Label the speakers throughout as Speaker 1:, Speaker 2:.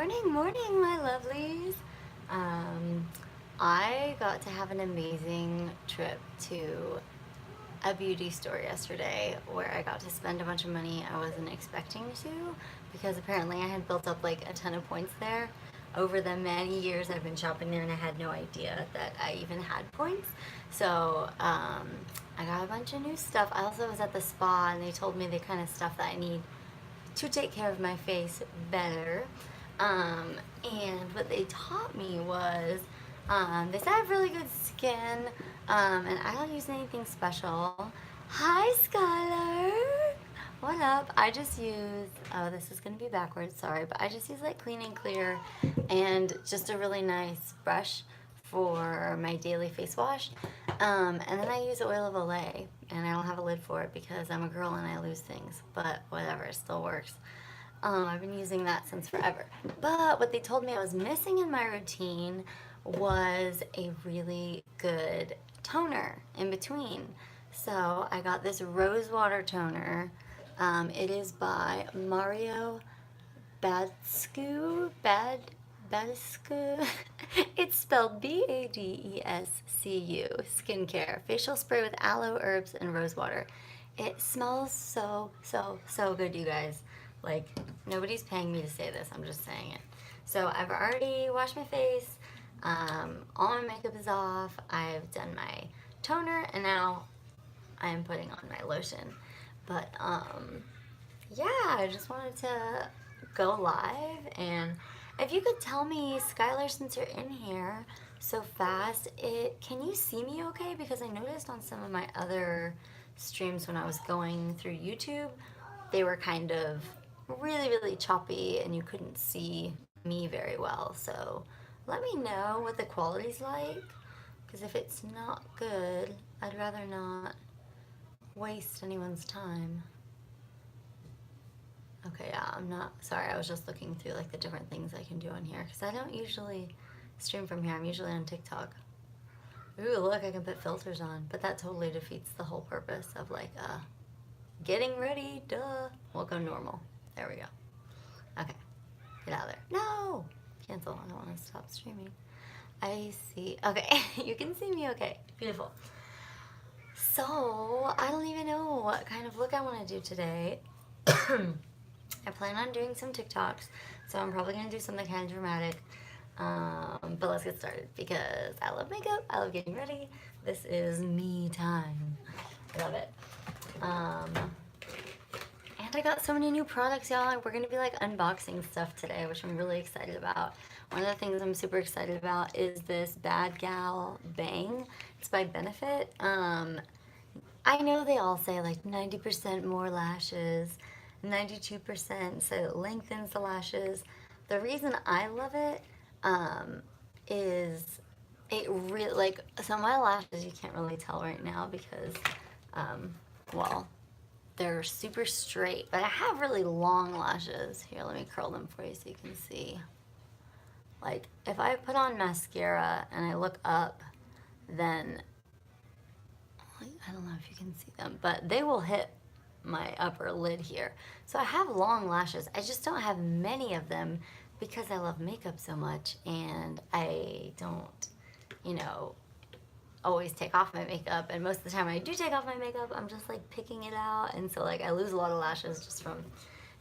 Speaker 1: Morning, morning, my lovelies. I got to have an amazing trip to a beauty store yesterday where I got to spend a bunch of money I wasn't expecting to because apparently I had built up like a ton of points there. Over the many years I've been shopping there and I had no idea that I even had points. So I got a bunch of new stuff. I also was at the spa and they told me the kind of stuff that I need to take care of my face better. And what they taught me was they said I have really good skin, and I don't use anything special. Hi, Skylar. What up? I just use, oh, this is going to be backwards, sorry, but I just use like Clean and Clear and just a really nice brush for my daily face wash. And then I use oil of Olay, and I don't have a lid for it because I'm a girl and I lose things, but whatever, it still works. I've been using that since forever. But what they told me I was missing in my routine was a really good toner in between. So I got this rose water toner. It is by Mario Badescu. It's spelled Badescu. Skincare. Facial spray with aloe, herbs, and rose water. It smells so, so, so good, you guys. Like, nobody's paying me to say this. I'm just saying it. So I've already washed my face. All my makeup is off. I've done my toner, and now I am putting on my lotion. But yeah, I just wanted to go live, and if you could tell me, Skylar, since you're in here so fast, can you see me okay? Because I noticed on some of my other streams when I was going through YouTube, they were kind of really, really choppy and you couldn't see me very well. So let me know what the quality's like, because if it's not good, I'd rather not waste anyone's time. Okay, yeah, I'm not, sorry, I was just looking through like the different things I can do on here, because I don't usually stream from here. I'm usually on TikTok. Ooh, look, I can put filters on, but that totally defeats the whole purpose of like getting ready, duh. We'll go normal. There we go. Okay, get out of there. No! Cancel, I don't want to stop streaming. I see, okay, you can see me okay. Beautiful. So, I don't even know what kind of look I want to do today. I plan on doing some TikToks, so I'm probably going to do something kind of dramatic. But let's get started because I love makeup, I love getting ready. This is me time. I love it. And I got so many new products, y'all. We're going to be like unboxing stuff today, which I'm really excited about. One of the things I'm super excited about is this Bad Gal Bang. It's by Benefit. I know they all say like 90% more lashes, 92%, so it lengthens the lashes. The reason I love it is it really, like, so my lashes, you can't really tell right now because, well, they're super straight, but I have really long lashes. Here, let me curl them for you so you can see. Like, if I put on mascara and I look up, then, I don't know if you can see them, but they will hit my upper lid here. So I have long lashes. I just don't have many of them because I love makeup so much and I don't, you know, always take off my makeup, and most of the time I do take off my makeup, I'm just like picking it out, and so like I lose a lot of lashes just from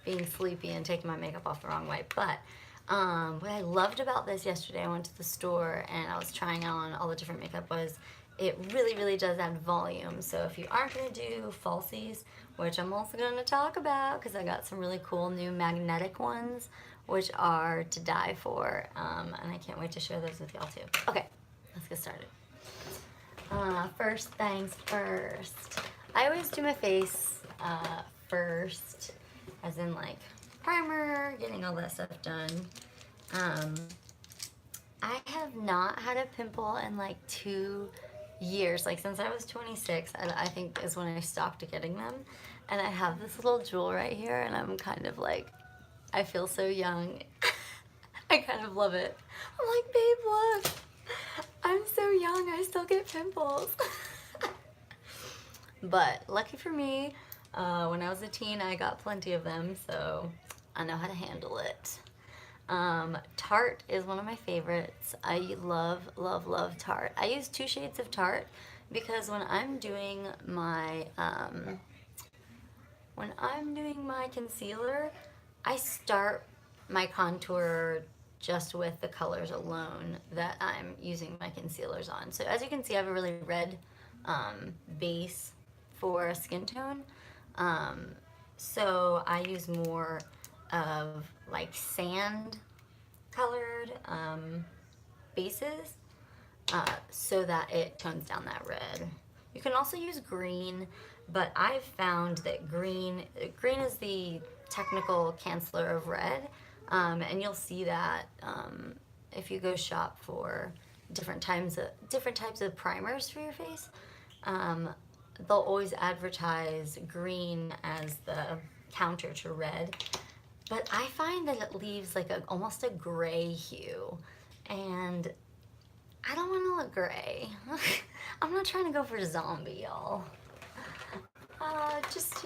Speaker 1: being sleepy and taking my makeup off the wrong way. But what I loved about this yesterday, I went to the store and I was trying on all the different makeup, was it really, really does add volume. So if you aren't going to do falsies, which I'm also going to talk about because I got some really cool new magnetic ones, which are to die for, and I can't wait to share those with y'all too. Okay, let's get started. First things first. I always do my face first, as in like primer, getting all that stuff done. I have not had a pimple in like 2 years, like since I was 26, I think is when I stopped getting them. And I have this little jewel right here, and I'm kind of like, I feel so young. I kind of love it. I'm like, babe, look. I'm so young, I still get pimples. But lucky for me, when I was a teen, I got plenty of them, so I know how to handle it. Tarte is one of my favorites. I love, love, love Tarte. I use 2 shades of Tarte because when I'm doing my concealer, I start my contour just with the colors alone that I'm using my concealers on. So as you can see, I have a really red base for skin tone. Um, so I use more of like sand colored bases so that it tones down that red. You can also use green, but I've found that green is the technical canceller of red, and you'll see that if you go shop for different types of primers for your face. Um, they'll always advertise green as the counter to red, but I find that it leaves like almost a gray hue, and I don't want to look gray. I'm not trying to go for zombie, y'all. Just,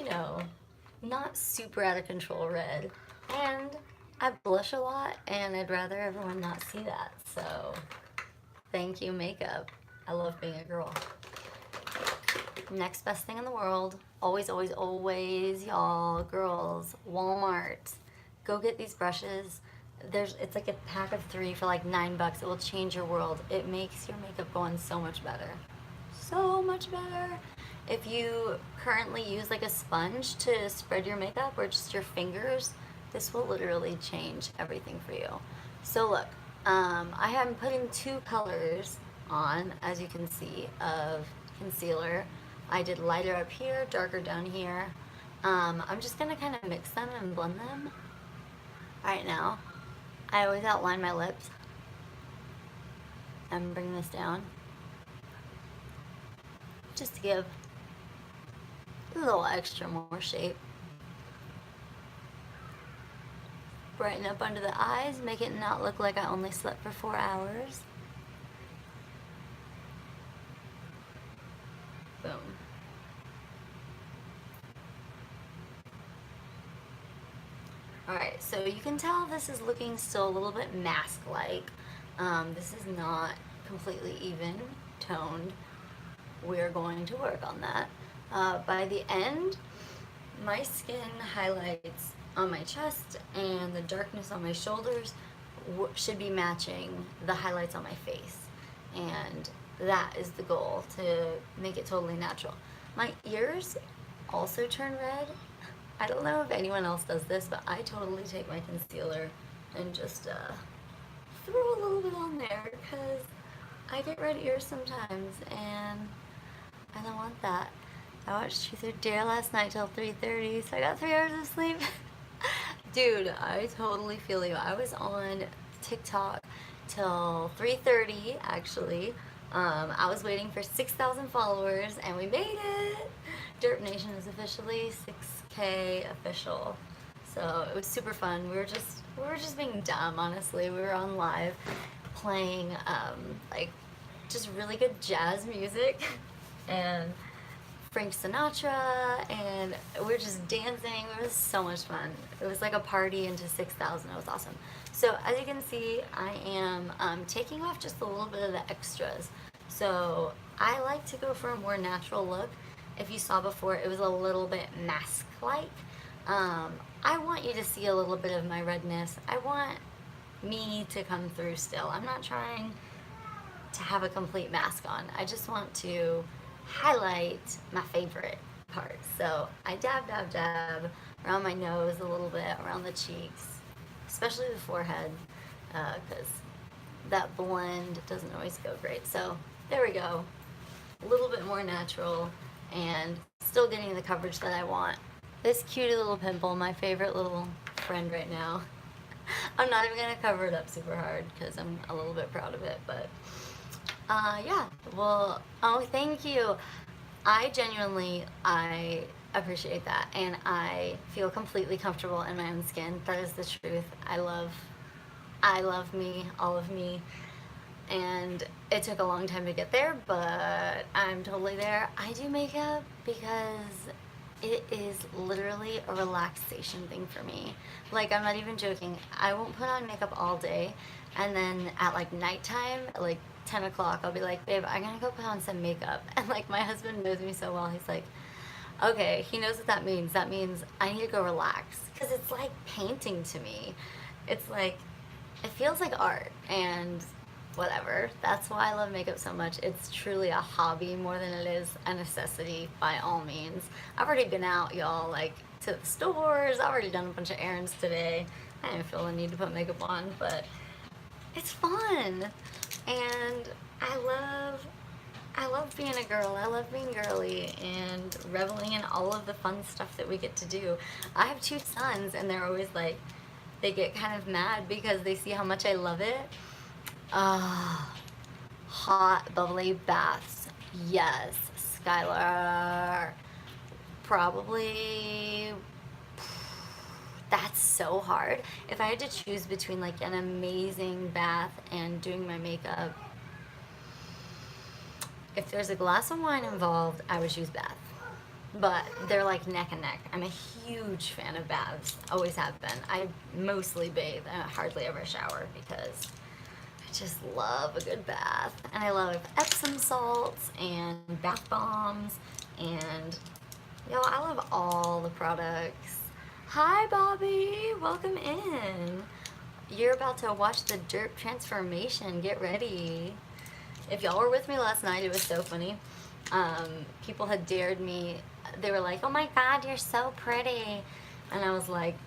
Speaker 1: not super out of control red. And I blush a lot, and I'd rather everyone not see that. So, thank you, makeup. I love being a girl. Next best thing in the world. Always, always, always, y'all, girls, Walmart. Go get these brushes. It's like a pack of 3 for like $9. It will change your world. It makes your makeup go on so much better. So much better. If you currently use like a sponge to spread your makeup or just your fingers, this will literally change everything for you. So look, I am putting 2 colors on, as you can see, of concealer. I did lighter up here, darker down here. I'm just gonna kind of mix them and blend them right now. I always outline my lips and bring this down just to give a little extra more shape. Brighten up under the eyes, make it not look like I only slept for 4 hours. Boom. Alright, so you can tell this is looking still a little bit mask-like. This is not completely even toned. We're going to work on that. By the end, my skin highlights on my chest and the darkness on my shoulders should be matching the highlights on my face. And that is the goal, to make it totally natural. My ears also turn red. I don't know if anyone else does this, but I totally take my concealer and just throw a little bit on there because I get red ears sometimes and I don't want that. I watched Truth or Dare last night till 3:30, so I got 3 hours of sleep. Dude, I totally feel you. I was on TikTok till 3:30 actually. I was waiting for 6,000 followers and we made it. Derp Nation is officially 6K official. So it was super fun. We were just being dumb, honestly. We were on live playing like just really good jazz music and Frank Sinatra, and we were just dancing. It was so much fun. It was like a party into 6,000. It was awesome. So as you can see, I am taking off just a little bit of the extras. So I like to go for a more natural look. If you saw before, it was a little bit mask-like. I want you to see a little bit of my redness. I want me to come through still. I'm not trying to have a complete mask on. I just want to highlight my favorite parts. So I dab, dab, dab around my nose a little bit, around the cheeks, especially the forehead, because that blend doesn't always go great. So there we go. A little bit more natural and still getting the coverage that I want. This cutie little pimple, my favorite little friend right now. I'm not even gonna cover it up super hard because I'm a little bit proud of it, but yeah, well, oh, thank you. I appreciate that, and I feel completely comfortable in my own skin. That is the truth. I love me, all of me, and it took a long time to get there, but I'm totally there. I do makeup because It is literally a relaxation thing for me. Like, I'm not even joking. I won't put on makeup all day, and then at like nighttime, like 10 o'clock, I'll be like, babe, I'm gonna go put on some makeup. And like, my husband knows me so well. He's like, okay, he knows what that means. That means I need to go relax. Because it's like painting to me. It's like, it feels like art. And whatever. That's why I love makeup so much. It's truly a hobby more than it is a necessity by all means. I've already been out, y'all, like to the stores. I've already done a bunch of errands today. I didn't feel the need to put makeup on, but it's fun. And I love being a girl. I love being girly and reveling in all of the fun stuff that we get to do. I have 2 sons, and they're always like, they get kind of mad because they see how much I love it. Ah, hot, bubbly baths. Yes, Skylar. Probably. That's so hard. If I had to choose between like an amazing bath and doing my makeup, if there's a glass of wine involved, I would choose bath. But they're like neck and neck. I'm a huge fan of baths. Always have been. I mostly bathe and hardly ever shower because I just love a good bath. And I love Epsom salts and bath bombs and, I love all the products. Hi, Bobby. Welcome in. You're about to watch the Derp transformation. Get ready. If y'all were with me last night, it was so funny. People had dared me. They were like, oh my God, you're so pretty. And I was like,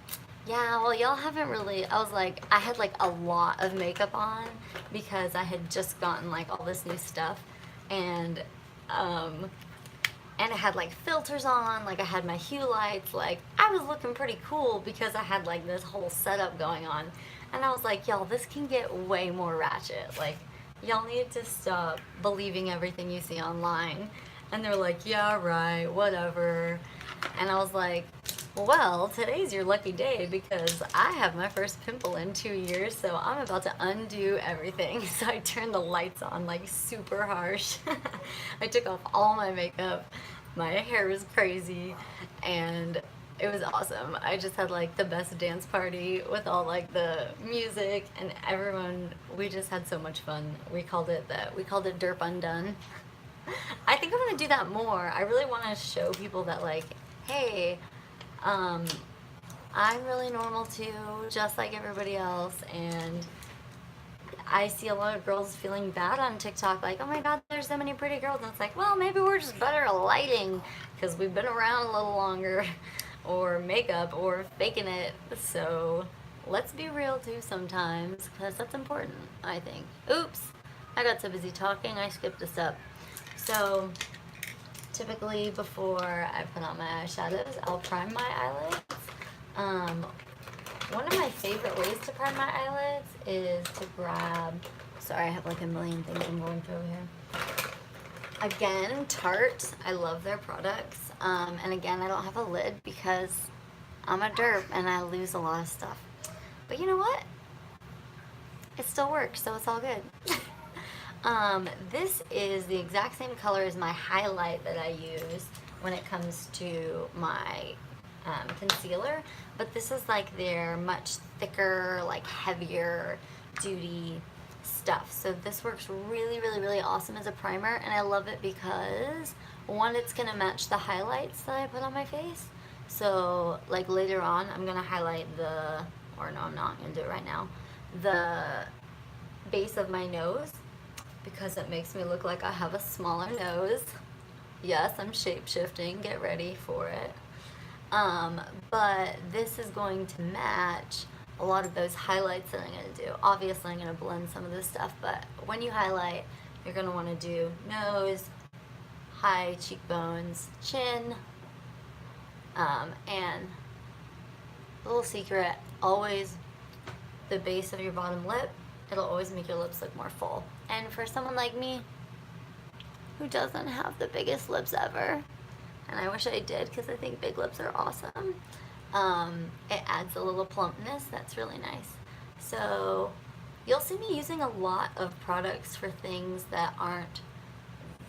Speaker 1: yeah, well, y'all haven't really. I was like, I had like a lot of makeup on because I had just gotten like all this new stuff. And I had like filters on, like I had my hue lights, like I was looking pretty cool because I had like this whole setup going on. And I was like, y'all, this can get way more ratchet. Like, y'all need to stop believing everything you see online. And they're like, yeah, right, whatever. And I was like, well, today's your lucky day because I have my first pimple in 2 years, so I'm about to undo everything. So I turned the lights on like super harsh. I took off all my makeup. My hair was crazy and it was awesome. I just had like the best dance party with all like the music and everyone. We just had so much fun. We called it Derp Undone. I think I'm gonna do that more. I really want to show people that like, hey, I'm really normal too, just like everybody else. And I see a lot of girls feeling bad on TikTok, like, oh my God, there's so many pretty girls. And it's like, well, maybe we're just better at lighting because we've been around a little longer, or makeup, or faking it. So let's be real too sometimes because that's important, I think. Oops, I got so busy talking, I skipped a step. So typically before I put on my eyeshadows, I'll prime my eyelids. One of my favorite ways to prime my eyelids is to grab, sorry, I have like a million things I'm going through here. Again, Tarte, I love their products. And again, I don't have a lid because I'm a derp and I lose a lot of stuff. But you know what? It still works, so it's all good. This is the exact same color as my highlight that I use when it comes to my concealer, but this is like their much thicker, like heavier duty stuff. So this works really, really, really awesome as a primer, and I love it because, one, it's gonna match the highlights that I put on my face. So like later on, I'm gonna highlight or no, I'm not gonna do it right now, the base of my nose, because it makes me look like I have a smaller nose. Yes, I'm shape-shifting, get ready for it. But this is going to match a lot of those highlights that I'm going to do. Obviously, I'm going to blend some of this stuff, but when you highlight, you're going to want to do nose, high cheekbones, chin, and a little secret, always the base of your bottom lip. It'll always make your lips look more full. And for someone like me, who doesn't have the biggest lips ever, and I wish I did because I think big lips are awesome, it adds a little plumpness that's really nice. So you'll see me using a lot of products for things that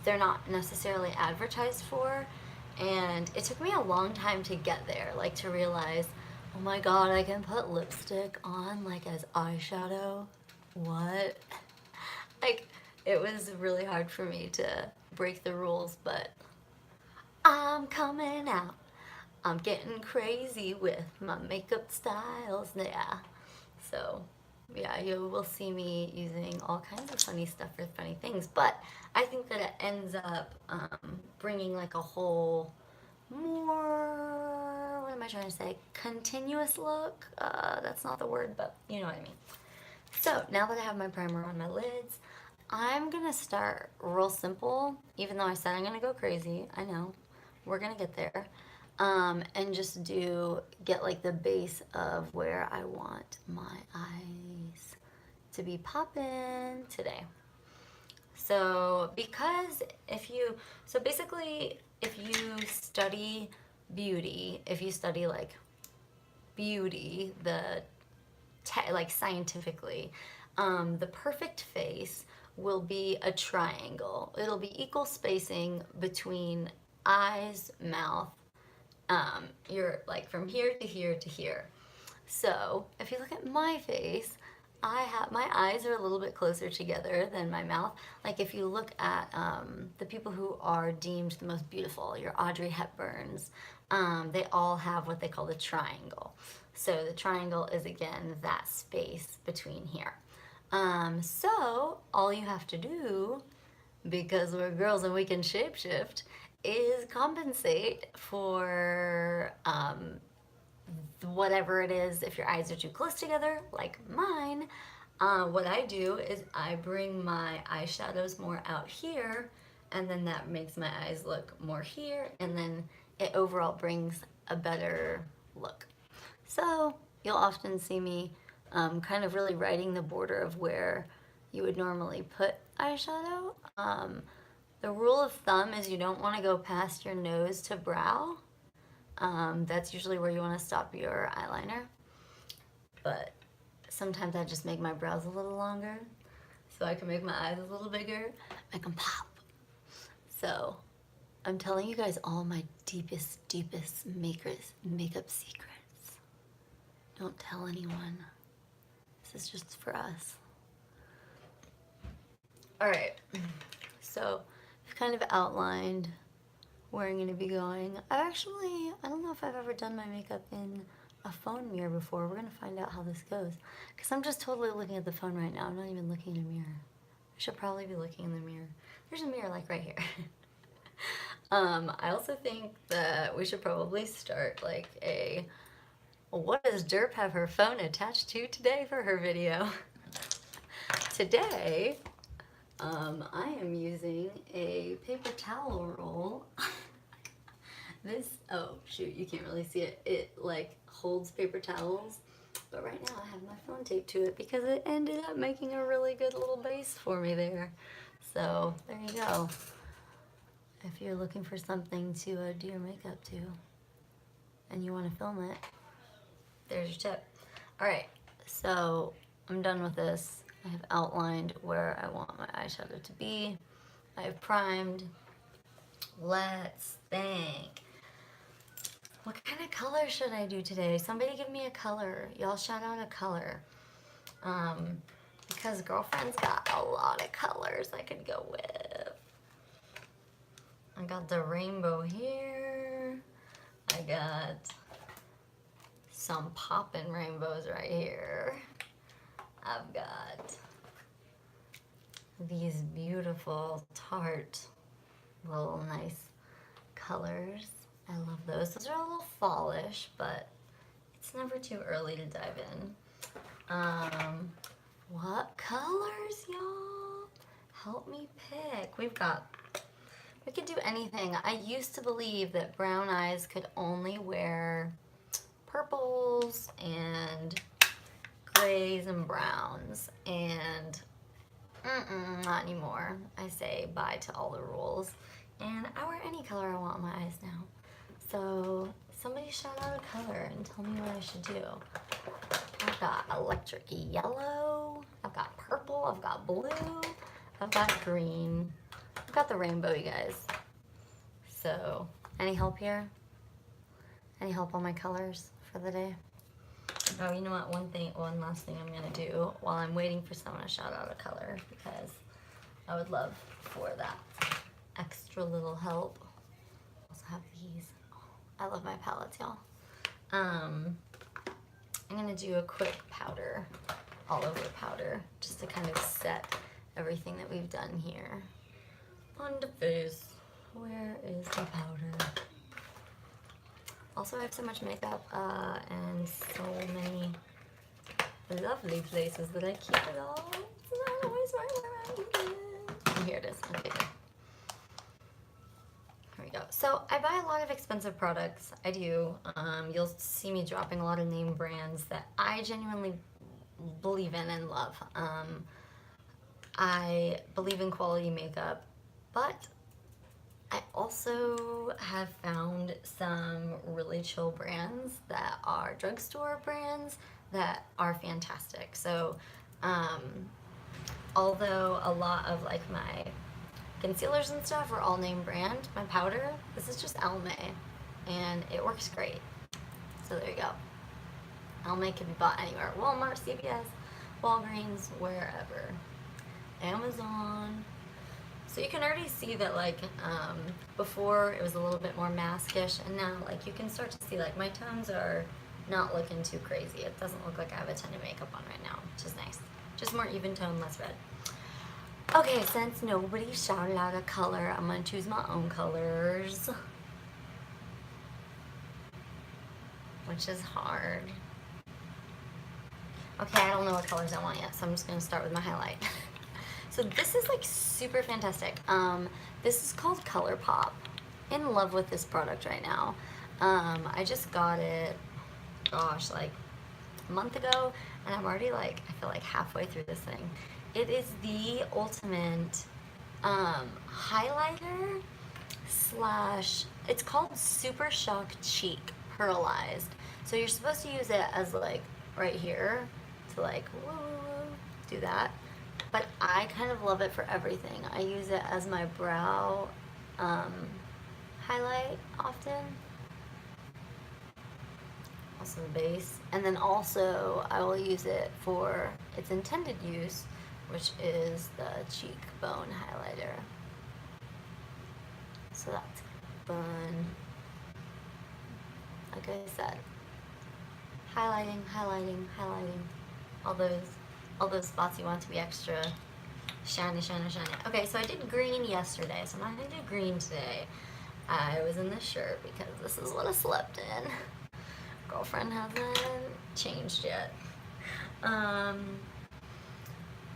Speaker 1: they're not necessarily advertised for, And it took me a long time to get there, like to realize, oh my god, I can put lipstick on like as eyeshadow. What? Like, it was really hard for me to break the rules, but I'm coming out. I'm getting crazy with my makeup styles now. So, yeah, you will see me using all kinds of funny stuff for funny things, but I think that it ends up bringing like a whole more, what am I trying to say, continuous look. That's not the word, but you know what I mean. So now that I have my primer on my lids, I'm gonna start real simple, even though I said I'm gonna go crazy. I know, we're gonna get there. And just get like the base of where I want my eyes to be popping today. So basically if you study beauty, if you study like beauty, like scientifically, the perfect face will be a triangle. It'll be equal spacing between eyes, mouth, you're like from here to here to here. So if you look at my face, my eyes are a little bit closer together than my mouth. Like if you look at the people who are deemed the most beautiful, your Audrey Hepburns, they all have what they call the triangle. So the triangle is again that space between here. So all you have to do, because we're girls and we can shapeshift, is compensate for whatever it is. If your eyes are too close together, like mine, what I do is I bring my eyeshadows more out here, and then that makes my eyes look more here, and then it overall brings a better look. So you'll often see me kind of really writing the border of where you would normally put eyeshadow. The rule of thumb is you don't want to go past your nose to brow. That's usually where you want to stop your eyeliner. But sometimes I just make my brows a little longer so I can make my eyes a little bigger. Make them pop. So I'm telling you guys all my deepest makeup secrets. Don't tell anyone. This is just for us. Alright, so I've kind of outlined where I'm going to be going. I don't know if I've ever done my makeup in a phone mirror before. We're going to find out how this goes. Because I'm just totally looking at the phone right now. I'm not even looking in a mirror. I should probably be looking in the mirror. There's a mirror like right here. I also think that we should probably start like what does Derp have her phone attached to today for her video? Today, I am using a paper towel roll. Oh shoot, you can't really see it. It like holds paper towels. But right now I have my phone taped to it because it ended up making a really good little base for me there. So there you go. If you're looking for something to do your makeup to and you want to film it, there's your tip. Alright, so I'm done with this. I have outlined where I want my eyeshadow to be. I have primed. Let's think. What kind of color should I do today? Somebody give me a color. Y'all shout out a color. Because girlfriend's got a lot of colors I could go with. I got the rainbow here. I got some poppin' rainbows right here. I've got these beautiful tart little nice colors. I love those. Those are a little fallish, but it's never too early to dive in. What colors, y'all? Help me pick. We could do anything. I used to believe that brown eyes could only wear purples and grays and browns, and not anymore. I say bye to all the rules, and I wear any color I want on my eyes now. So somebody shout out a color and tell me what I should do. I've got electric yellow, I've got purple, I've got blue, I've got green, I've got the rainbow, you guys. So Any help here? Any help on my colors for the day? Oh, you know what? One last thing I'm gonna do while I'm waiting for someone to shout out a color, because I would love for that extra little help. Also have these. Oh, I love my palettes, y'all. I'm gonna do a quick powder, all over powder, just to kind of set everything that we've done here on the face. Where is the powder? Also, I have so much makeup and so many lovely places that I keep it all. It's not always right where I keep it. Oh, here it is. Okay, good. Here we go. So I buy a lot of expensive products. I do. You'll see me dropping a lot of name brands that I genuinely believe in and love. I believe in quality makeup, but I also have found some really chill brands that are drugstore brands that are fantastic. So, although a lot of like my concealers and stuff are all name brand, my powder, this is just Almay, and it works great. So there you go. Almay can be bought anywhere. Walmart, CVS, Walgreens, wherever. Amazon. So you can already see that like before it was a little bit more maskish, and now like you can start to see like my tones are not looking too crazy. It doesn't look like I have a ton of makeup on right now, which is nice. Just more even tone, less red. Okay, since nobody shouted out a color, I'm gonna choose my own colors, which is hard. Okay, I don't know what colors I want yet, so I'm just gonna start with my highlight. So this is like super fantastic. This is called ColourPop. In love with this product right now. I just got it, gosh, like a month ago, and I'm already like, I feel like halfway through this thing. It is the ultimate highlighter slash, it's called Super Shock Cheek Pearlized. So you're supposed to use it as like right here to like woo, do that. But I kind of love it for everything. I use it as my brow highlight often. Also the base. And then also I will use it for its intended use, which is the cheekbone highlighter. So that's fun. Like I said, highlighting, highlighting, highlighting. All those spots you want to be extra shiny, shiny, shiny. Okay, so I did green yesterday, so I'm not gonna do green today. I was in this shirt because this is what I slept in. Girlfriend hasn't changed yet.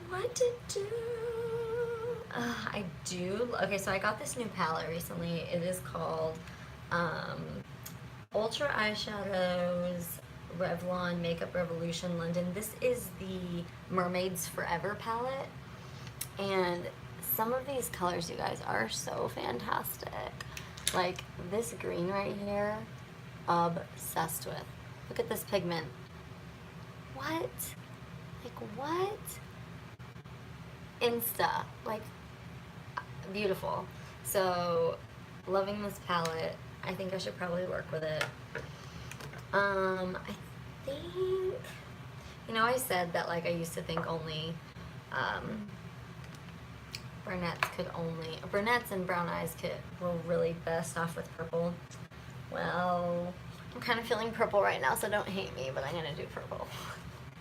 Speaker 1: What to do? I do. Okay, so I got this new palette recently. It is called Ultra Eyeshadows Revlon Makeup Revolution London. This is the Mermaids Forever palette, and some of these colors, you guys, are so fantastic. Like this green right here, obsessed with. Look at this pigment. What? Like what? Insta, like beautiful. So loving this palette. I think I should probably work with it. I think, you know, I said that like I used to think only brunettes and brown eyes were really best off with purple. Well, I'm kind of feeling purple right now, so don't hate me, but I'm gonna do purple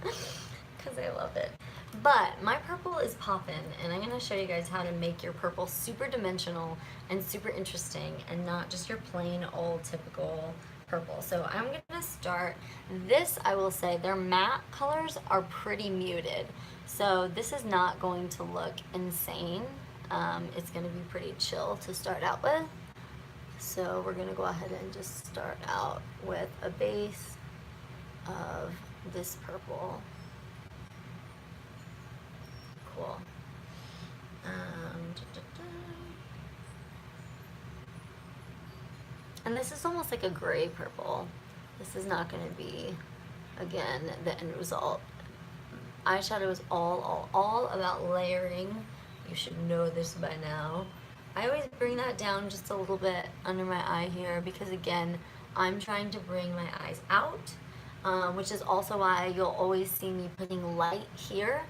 Speaker 1: because I love it. But my purple is poppin', and I'm gonna show you guys how to make your purple super dimensional and super interesting, and not just your plain old typical purple. So I'm gonna start this. I will say their matte colors are pretty muted, so this is not going to look insane. It's gonna be pretty chill to start out with. So we're gonna go ahead and just start out with a base of this purple. Cool. And this is almost like a gray purple. This is not going to be, again, the end result. Eyeshadow is all about layering. You should know this by now. I always bring that down just a little bit under my eye here because, again, I'm trying to bring my eyes out, which is also why you'll always see me putting light here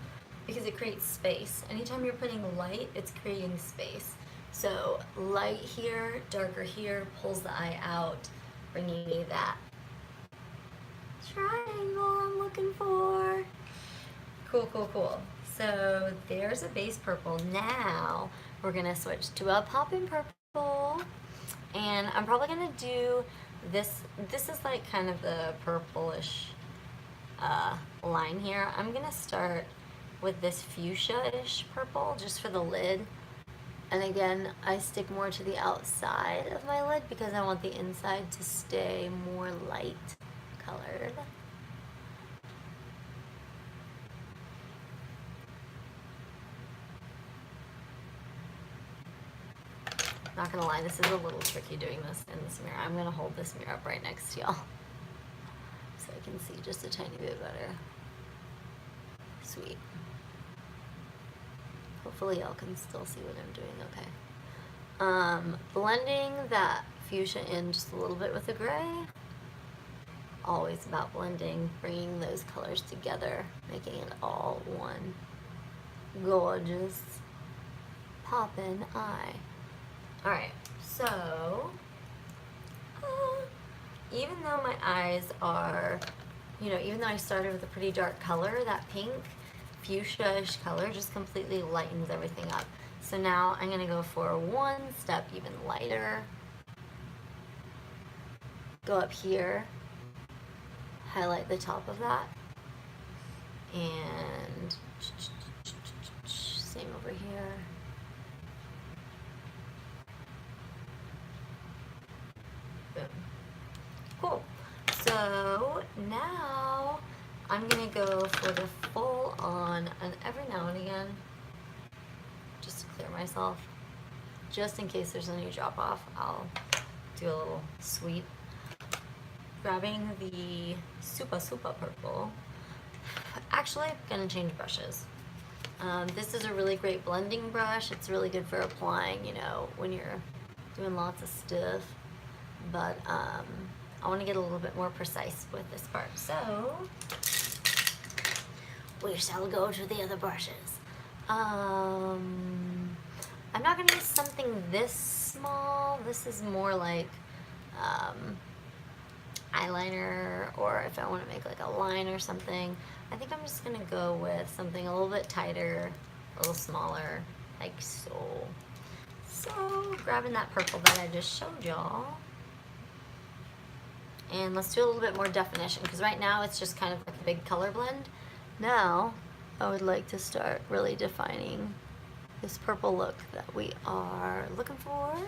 Speaker 1: because it creates space. Anytime you're putting light, it's creating space. So light here, darker here, pulls the eye out, bringing me that triangle I'm looking for. Cool, cool, cool. So there's a base purple. Now we're gonna switch to a poppin' purple. And I'm probably gonna do this. This is like kind of the purplish line here. I'm gonna start with this fuchsia-ish purple just for the lid. And again, I stick more to the outside of my lid because I want the inside to stay more light colored. Not gonna lie, this is a little tricky doing this in this mirror. I'm gonna hold this mirror up right next to y'all so I can see just a tiny bit better. Sweet. Hopefully y'all can still see what I'm doing okay. Blending that fuchsia in just a little bit with the gray. Always about blending, bringing those colors together, making it all one gorgeous poppin' eye. Alright, so even though my eyes are, even though I started with a pretty dark color, that pink fuchsia-ish color just completely lightens everything up. So now I'm going to go for one step even lighter. Go up here, highlight the top of that, and same over here. Boom. Cool. So now I'm gonna go for the full on, and every now and again, just to clear myself, just in case there's any drop off, I'll do a little sweep. Grabbing the Super Purple. Actually, I'm gonna change brushes. This is a really great blending brush. It's really good for applying, when you're doing lots of stuff. But I want to get a little bit more precise with this part. So we shall go to the other brushes. I'm not going to use something this small. This is more like eyeliner, or if I want to make like a line or something. I think I'm just going to go with something a little bit tighter, a little smaller, like so. So grabbing that purple that I just showed y'all. And let's do a little bit more definition, because right now it's just kind of like a big color blend. Now, I would like to start really defining this purple look that we are looking for.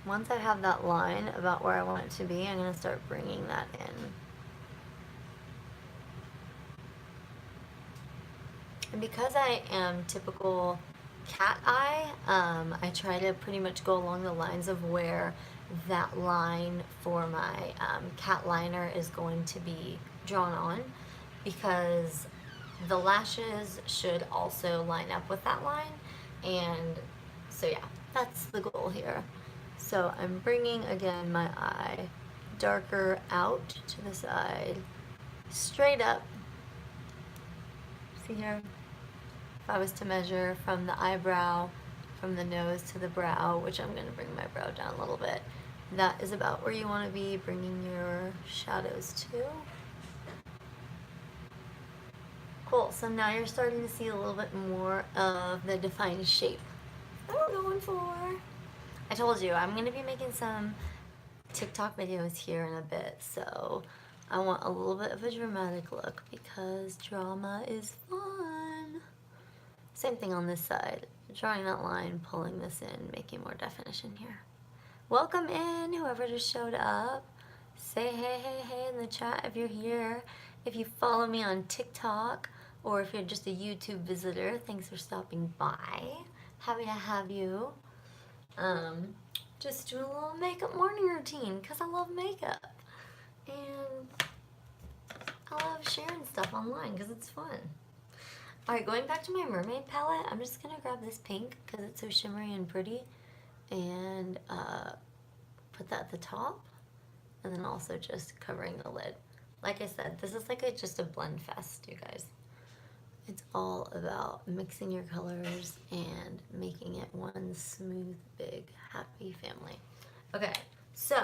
Speaker 1: Once I have that line about where I want it to be, I'm going to start bringing that in. And because I am typical cat eye, I try to pretty much go along the lines of where that line for my cat liner is going to be drawn on, because the lashes should also line up with that line. And so yeah, that's the goal here. So I'm bringing again my eye darker out to the side, straight up. See here? If I was to measure from the eyebrow, from the nose to the brow, which I'm going to bring my brow down a little bit, that is about where you want to be bringing your shadows to. Cool, so now you're starting to see a little bit more of the defined shape that we're going for. I told you, I'm going to be making some TikTok videos here in a bit, so I want a little bit of a dramatic look because drama is fun. Same thing on this side, drawing that line, pulling this in, making more definition here. Welcome in, whoever just showed up. Say hey, hey, hey in the chat if you're here. If you follow me on TikTok, or if you're just a YouTube visitor, thanks for stopping by. Happy to have you. Just do a little makeup morning routine, because I love makeup. And I love sharing stuff online because it's fun. Alright, going back to my mermaid palette, I'm just going to grab this pink because it's so shimmery and pretty and put that at the top and then also just covering the lid. Like I said, this is like just a blend fest, you guys. It's all about mixing your colors and making it one smooth, big, happy family. Okay, so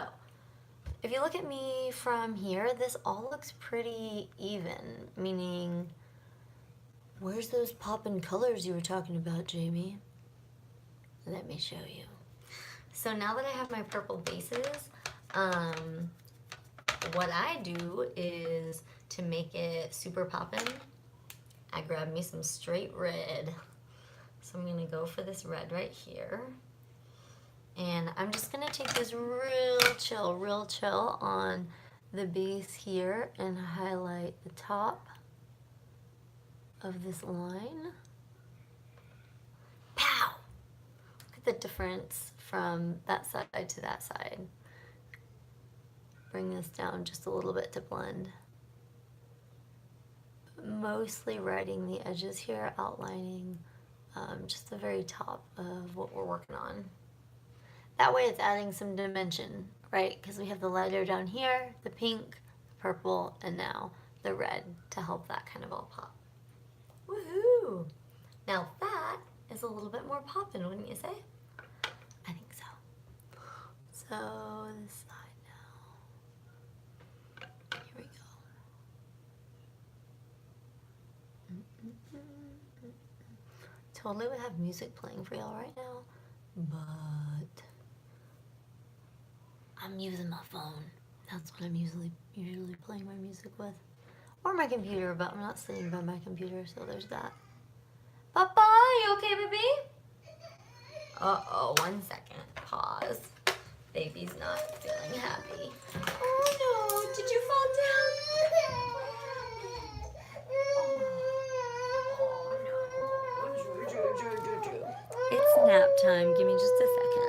Speaker 1: if you look at me from here, this all looks pretty even, meaning, where's those poppin' colors you were talking about, Jamie? Let me show you. So now that I have my purple bases, what I do is to make it super poppin', I grab me some straight red. So I'm gonna go for this red right here. And I'm just gonna take this real chill on the base here and highlight the top of this line. Pow! Look at the difference from that side to that side. Bring this down just a little bit to blend. Mostly writing the edges here, outlining just the very top of what we're working on. That way it's adding some dimension, right? Because we have the lighter down here, the pink, the purple, and now the red to help that kind of all pop. Woohoo! Now that is a little bit more poppin', wouldn't you say? I think so. So this side now. Here we go. Totally would have music playing for y'all right now, but I'm using my phone. That's what I'm usually playing my music with. Or my computer, but I'm not sitting by my computer, so there's that. Papa, you okay, baby? Uh-oh, 1 second. Pause. Baby's not feeling happy. Oh no, did you fall down? Oh no. It's nap time. Give me just a second.